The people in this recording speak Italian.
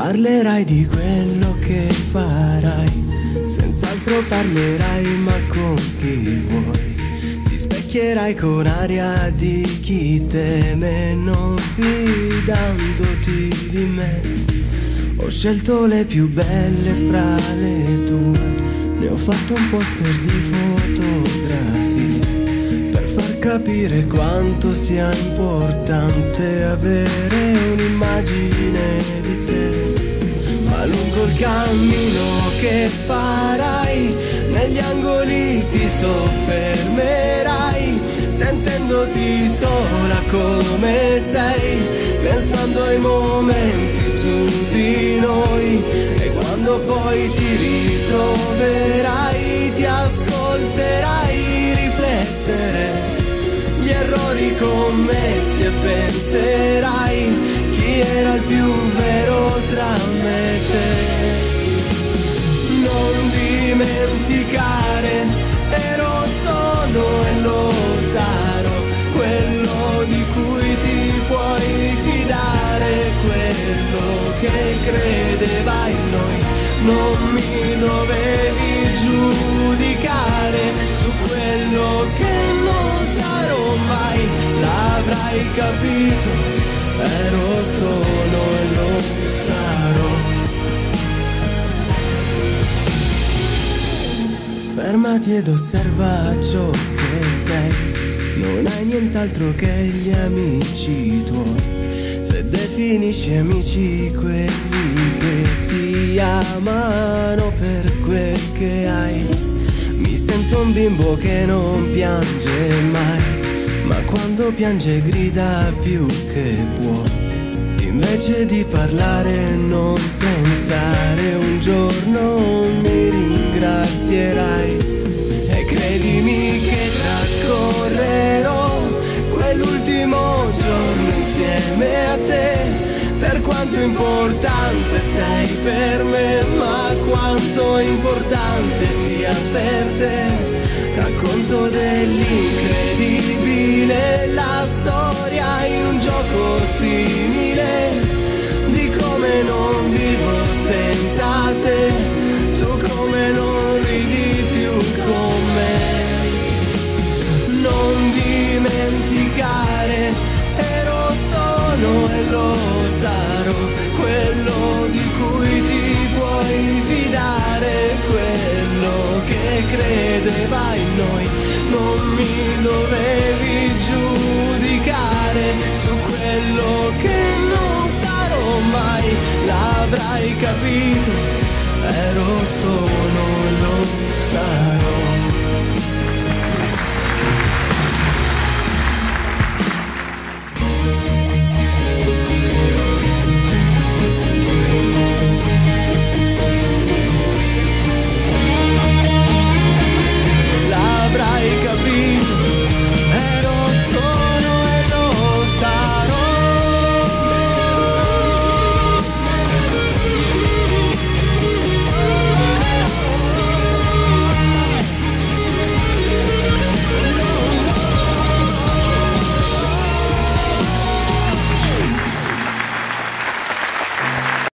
Parlerai di quello che farai, senz'altro parlerai, ma con chi vuoi. Ti specchierai con aria di chi teme, non fidandoti di me. Ho scelto le più belle fra le tue, ne ho fatto un poster di fotografie, per far capire quanto sia importante avere un'immagine di te. Ma lungo il cammino che farai, negli angoli ti soffermerai, sentendoti sola come sei, pensando ai momenti su di noi. E quando poi ti ritroverai, ti ascolterai riflettere gli errori commessi e penserai chi era il più vero tra me e te. Non dimenticare, ero, sono e lo sarò, quello di cui ti puoi fidare, quello che credeva in noi. Non mi dovevi giudicare su quello che non sarò mai, l'avrai capito, ero, sono e lo sarò. Fermati ed osserva ciò che sei, non hai nient'altro che gli amici tuoi. Se definisci amici quelli che ti amano per quel che hai, mi sento un bimbo che non piange mai, ma quando piange grida più che può. Invece di parlare non pensare, un giorno mi ringrazierai. E credimi che trascorrerò quell'ultimo giorno insieme a te, per quanto importante sei per me, ma quanto importante sia per te. Racconto dell'incredibile, la storia in un gioco simile, di come non vivo senza te, tu come non ridi più con me. Non dimenticare, ero, sono e lo sarò, quello di cui ti puoi fidare, quello che credeva in noi. Non mi dovevi giudicare su quello che non sarò mai, l'avrai capito, ero, sono e lo sarò.